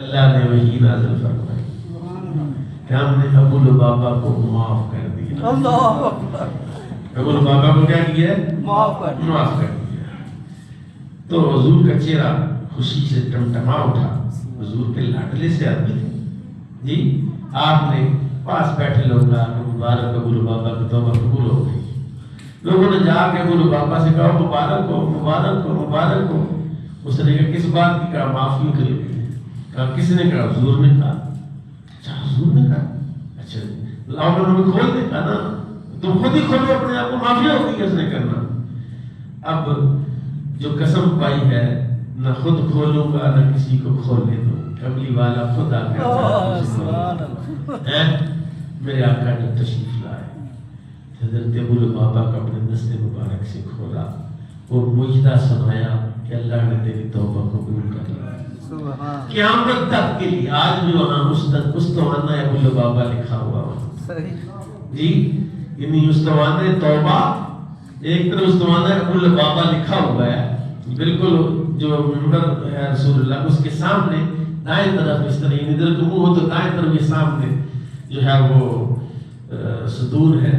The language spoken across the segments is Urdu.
اللہ نے وحی نازل فرمائی کہ ہم نے ابو لبابہ کو معاف کر دیا۔ اللہ اکبر۔ ابو لبابہ کو کیا کیا ہے؟ معاف کر دیا۔ تو حضور کا چہرہ خوشی سے ٹمٹما اٹھا۔ حضور کے لاڈلے سے آدمی تھے جی، آپ نے پاس بیٹھے لوگ کہا کہ مبارک ابو لبابہ کی توبہ قبول ہو گئی۔ لوگوں نے جا کے ابو لبابہ سے کہا مبارک ہو مبارک ہو مبارک ہو۔ اس نے کہا کس بات کی؟ کہا معافی کے لیے۔ کہا کس نے کہا؟ حضور نے کہا۔ اچھا حضور نے کہا؟ اچھا لاؤ میں نے کھول دے۔ کہا نا تم خود ہی کھولو اپنے آپ کو، معافی ہوگی کس نے کرنا۔ اب جو قسم پائی ہے نہ خود کھولوں گا نہ کسی کو کھولنے دوں، قبلی والا خود آ کے میرے آقا نے تشریف لائے۔ حضرت ابو لبابہ کا اپنے دست مبارک سے کھولا، وہ مجدہ سنایا کہ اللہ نے تیری توبہ قبول کر لیا۔ قیامت تک کے لیے آج بھی وہاں مستوانہ ابو لبابہ لکھا ہوا وہاں جی، یعنی مستوانہ توبہ ایک طرف مستوانہ ابو لبابہ لکھا ہوا ہے، بالکل جو منبر ہے رسول اللہ اس کے سامنے دائیں طرف اس طرح، یعنی ادھر کو منہ ہو تو دائیں طرف یہ سامنے جو ہے وہ صدور ہے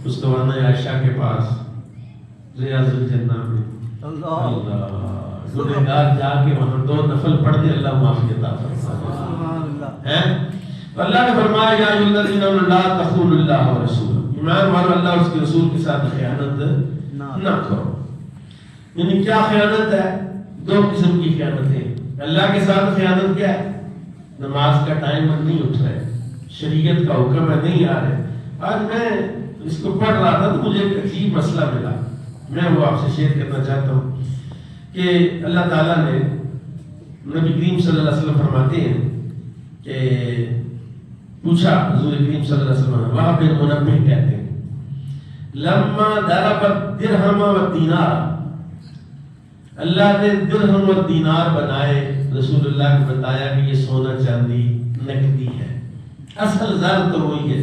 مستوانہ عائشہ کے پاس ریاض الجنہ میں۔ اللہ گنہگار جا کے وہاں 2 نفل پڑھ دے، اللہ معافی عطا فرمائے۔ اللہ نے فرمایا یا ایھا الذین آمنوا لا تخونوا اللہ ورسولہ، ایمان والو اللہ اور اس کے رسول کے ساتھ خیانت نہ کرو۔ یعنی کیا خیانت ہے؟ 2 قسم کی خیانتیں۔ اللہ کے ساتھ خیانت کیا ہے؟ نماز کا ٹائم نہیں اٹھ رہے، شریعت کا حکم ہے نہیں آ رہے۔ آج میں اس کو پڑھ رہا تھا تو مجھے ایک عجیب مسئلہ ملا، میں وہ آپ سے شیئر کرنا چاہتا ہوں کہ اللہ تعالیٰ نے نبی کریم صلی اللہ علیہ وسلم فرماتے ہیں کہ پوچھا حضور کریم صلی اللہ علیہ وسلم، وہاں بن منبہ کہتے ہیں لما ضرب الدرہم والدینار، اللہ نے درہم و دینار بنائے، رسول اللہ کو بتایا کہ یہ سونا چاندی نقدی ہے، اصل زر تو وہی ہے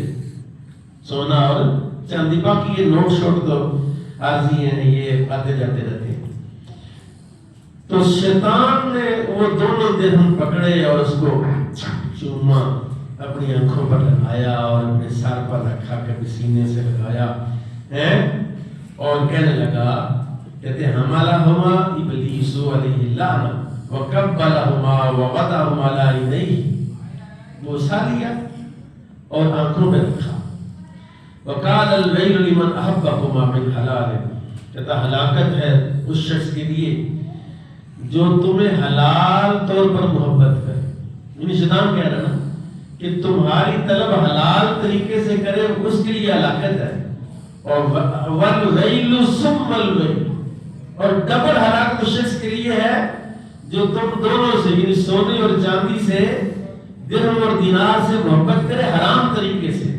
سونا اور چاندی، باقی یہ نوٹ شوٹ تو عارضی ہیں، یہ آتے جاتے رہتے ہیں۔ تو شیطان نے وہ دونوں درہم پکڑے اور اس کو چوما، اپنی آنکھوں پر لگایا اور اپنے سر پر رکھا، کبھی سینے سے لگایا اور کہنے لگا، کہتے حملہما ابلیس علیہ اللعنہ وکبلہما ووضعہما علی یدیہ، وہ اٹھا لیا اور آنکھوں میں رکھا۔ وقال الویل لمن احبہما من حلال، کہتا ہلاکت ہے اس شخص کے لیے جو تمہیں حلال طور پر محبت کرے۔ یعنی شیطان کہہ رہا نا کہ تمہاری طلب حلال طریقے سے کرے، اس کے لیے ہلاکت ہے۔ اور والویل ثم الویل، اور ڈبل ہلاکت اس شخص کے لیے ہے جو تم دونوں سے، یعنی سونے اور چاندی سے، درہم اور دینار سے محبت کرے حرام طریقے سے۔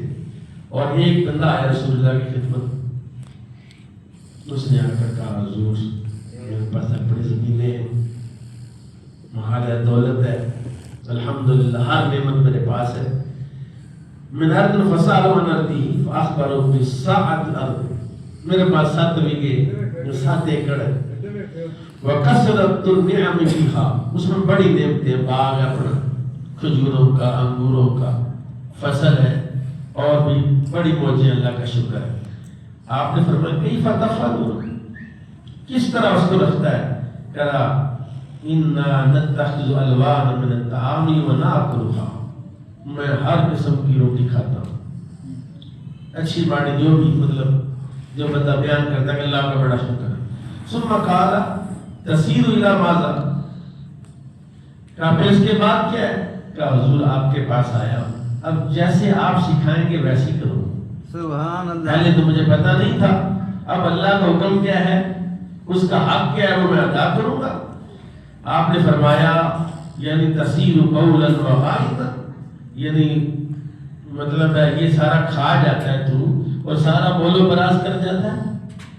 اور ایک بندہ آیا رسول اللہ کی خدمت، اس نے آ کر کہا حضور میرے پاس اپنی زمینیں ہیں، مال ہے، دولت ہے، الحمدللہ ہر نعمت میرے پاس ہے، من ارض فسألوا عن ارضی فاخبروا بسعة الارض، میرے پاس 7 بیگھے 7 ایکڑ ہے، وکثرت النعم فیہا، اس میں بڑی نعمتیں، باغ اپنا کھجوروں کا، انگوروں کا فصل ہے، اور بھی بڑی موجیں، اللہ کا شکر ہے۔ آپ نے فرمایا کیف تفعلون، کس طرح اس کو رکھتا ہے؟ کہا انا نتخذ الوان من الطعام وناکلها، میں ہر قسم کی روٹی کھاتا ہوں، اچھی باڑی جو بھی، مطلب جو بندہ بیان کرتا ہے کہ اللہ کا بڑا شکر ہے۔ ثم قال تسیر الی ماذا، کہا پھر اس کے بعد کیا ہے؟ کہا حضور آپ کے پاس آیا ہوں، اب جیسے آپ سکھائیں گے ویسے ہی کروں۔ سبحان اللہ، پہلے تو مجھے پتہ نہیں تھا، اب اللہ کا حکم کیا ہے، اس کا حق کیا ہے، وہ میں ادا کروں گا۔ آپ نے فرمایا یعنی تسیر قولا وغائطا، یعنی مطلب ہے یہ سارا کھا جاتا ہے تو، اور سارا بول و براز کر جاتا ہے،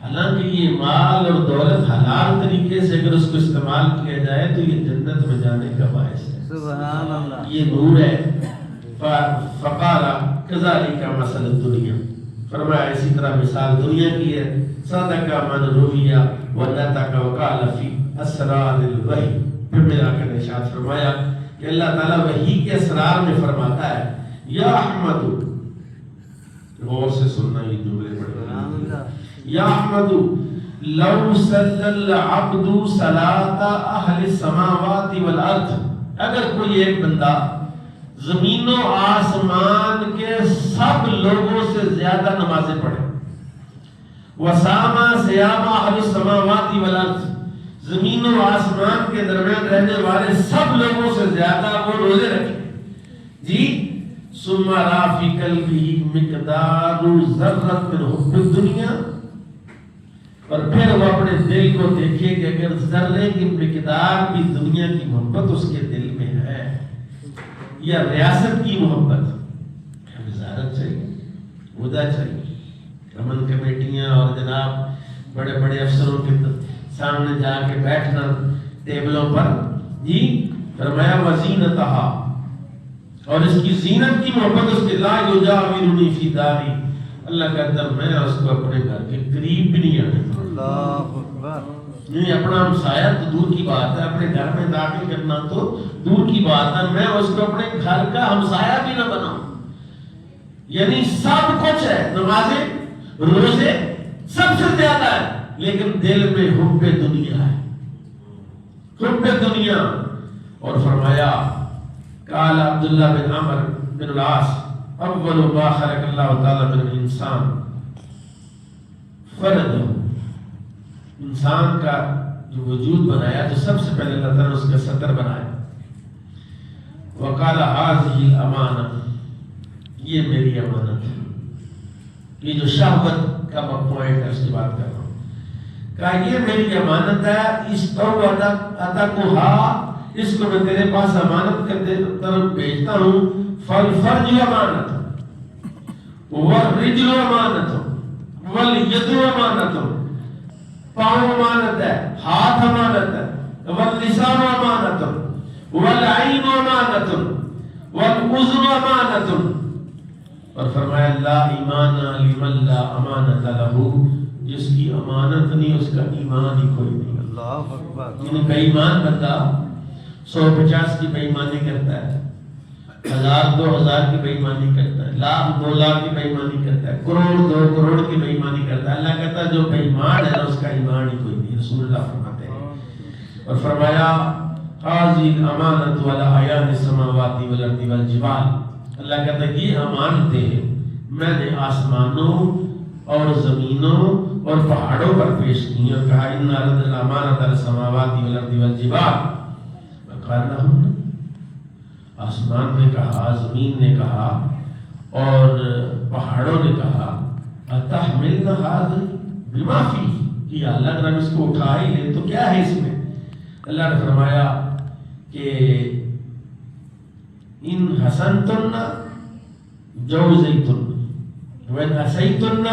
حالانکہ یہ مال اور دولت حلال طریقے سے اگر اس کو استعمال کیا جائے تو یہ جنت میں جانے کا باعث ہے۔ سبحان اللہ، یہ نور ہے۔ فقال کذالک مثل الدنیا، فرمایا اسی طرح مثال دنیا کی ہے، صدق من رویہ ونطق وقال فی اسرار الوحی، پھر میرے آقا نے ارشاد فرمایا کہ اللہ تعالیٰ وحی کے اسرار میں فرماتا ہے یا احمد، غور سے سننا یہ جملے پڑھے، یا احمد لو صلی العبد صلاۃ اہل السماوات والارض، اگر کوئی ایک بندہ زمین و آسمان کے سب لوگوں سے زیادہ نمازیں پڑھے، وساما سیاما اہل السماوات والارض، زمین و آسمان کے درمیان رہنے والے سب لوگوں سے زیادہ وہ روزے رکھے، جی ثم را فی قلبہ مقدار ذرۃ من حب الدنیا، اور پھر وہ اپنے دل کو دیکھے کہ اگر ذرے کی مقدار بھی دنیا کی محبت اس کے دل میں ہے، یا ریاست کی محبت، وزارت چاہیے، عہدہ چاہیے، امن کمیٹیاں اور جناب بڑے بڑے افسروں کے سامنے جا کے بیٹھنا ٹیبلوں پر، جی فرمایا وزینتہا، اور اس کی زینت کی محبت اس کے لا یجاورنی فی داری، اللہ کہتا ہے میں اس کو اپنے گھر کے قریب بھی نہیں آنے دوں۔ اللہ اکبر، نہیں اپنا ہمسایہ تو دور کی بات ہے، اپنے گھر میں داخل کرنا تو دور کی بات ہے، میں اس کو اپنے گھر کا ہمسایہ بھی نہ بناؤں۔ یعنی سب کچھ ہے، نمازیں روزے سب سے زیادہ ہے، لیکن دل میں حب دنیا ہے، حب دنیا۔ اور فرمایا قال عبداللہ بن عمر بن العاص اول ما خلق اللہ تعالی من الانسان فرد، انسان کا جو وجود بنایا تو سب سے پہلے اللہ تعالیٰ نے اس کا صدر بنایا، وقال هذه الامانہ، یہ میری امانت ہے، یہ جو شہوت کا پوائنٹ ہے اس کی بات کر رہا ہوں، کہا یہ میری امانت ہے، اس اتقوها، اس کو میں تیرے پاس امانت کر طرف بھیجتا ہوں، فالفرج امانت، والرجل امانت، والید امانت، پاؤں امانت ہے، ہاتھ امانت ہے، واللسان امانت، والعین امانت، والاذن امانت، اور فرمایا لا ایمان لمن لا امانت لہ، جس کی امانت نہیں اس کا ایمان ہی کوئی نہیں۔ اللہ اکبر، یعنی بے ایمان بندہ 150 کی بے ایمانی کرتا ہے، 1000 2000 کی بے ایمانی کرتا ہے، لاکھ 2 لاکھ کی بے ایمانی کرتا ہے، کروڑ 2 کروڑ کی بے ایمانی کرتا ہے، اللہ کہتا ہے جو بے ایمان ہے اس کا ایمان ہی کوئی نہیں، رسول اللہ فرماتے ہیں۔ اور فرمایا هذه الامانۃ ولا عیان السماوات والارض والجبال، اللہ کہتا ہے یہ امانتیں میں نے آسمانوں اور زمینوں اور پہاڑوں پر پیش کی، اور کہا ان عرض الامانۃ علی السماوات والارض والجبال، وقال لهم، آسمان نے کہا، زمین نے کہا اور پہاڑوں نے کہا اتحملنا هذا بما فيه، کہ اللہ اگر ہم اس کو اٹھا ہی لیں تو کیا ہے اس میں؟ اللہ نے فرمایا کہ ان حسنتن جوزیتن وان اسیتن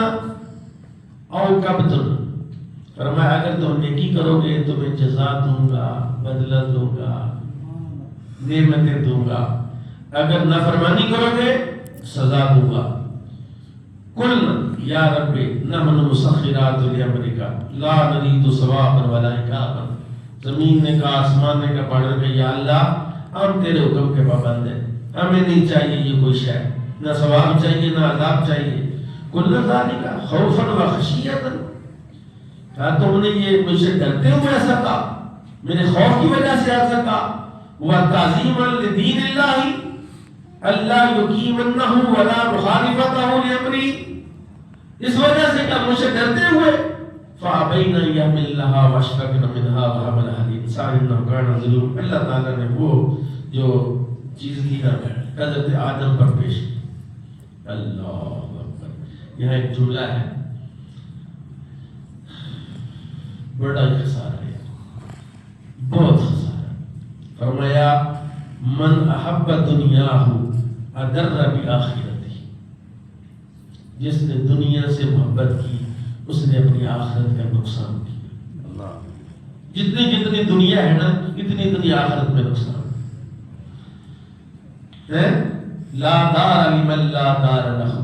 اوقبتن، فرمایا اگر تم نیکی کرو گے تو میں جزا دوں گا، بدلہ دوں گا، نعمتیں دوں گا، اگر نافرمانی کرو گے سزا دوں گا۔ قل یا رب نحن مسخرات لامرک لا نرید ثوابا ولا عقابا، زمین نے کہا، آسمان نے کہا، پہاڑ نے کہا یا اللہ ہم تیرے حکم کے پابند ہیں، ہمیں نہیں چاہیے یہ کوئی شے، نہ ثواب چاہیے نہ عذاب چاہیے۔ کل ذالک خوفا وخشیۃ، کہا تم نے یہ مجھ سے ڈرتے ہوئے ایسا کہا، میرے خوف کی وجہ سے ایسا کہا، وتعظیما لدین اللہ اللہ یقیمنہ ولا مخالفتہ لامری، اس وجہ سے کہ مجھ سے ڈرتے ہوئے، فابین یحملنها واشفقن منها وحملها الانسان انه كان ظلوما، اللہ تعالیٰ نے وہ جو چیز دیا حضرت آدم پر پیش کی۔ اللہ اکبر، یہاں ایک جملہ ہے بڑا خسارہ ہے، بہت خسارہ۔ فرمایا من احب دنیاہ ادر بآخرتہ، جس نے دنیا سے محبت کی اس نے اپنی آخرت کا نقصان کیا۔ جتنی جتنی دنیا ہے نا اتنی اتنی آخرت میں نقصان ہے۔ لا دار لمن لا دار لہ،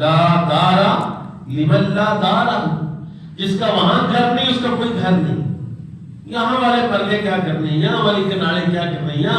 لا دار لمن لا دار لہ، جس کا وہاں گھر نہیں اس کا کوئی گھر نہیں۔ یہاں والے پردے کیا کرنے ہیں، یہاں والی کنارے کیا کرنے ہیں، یہاں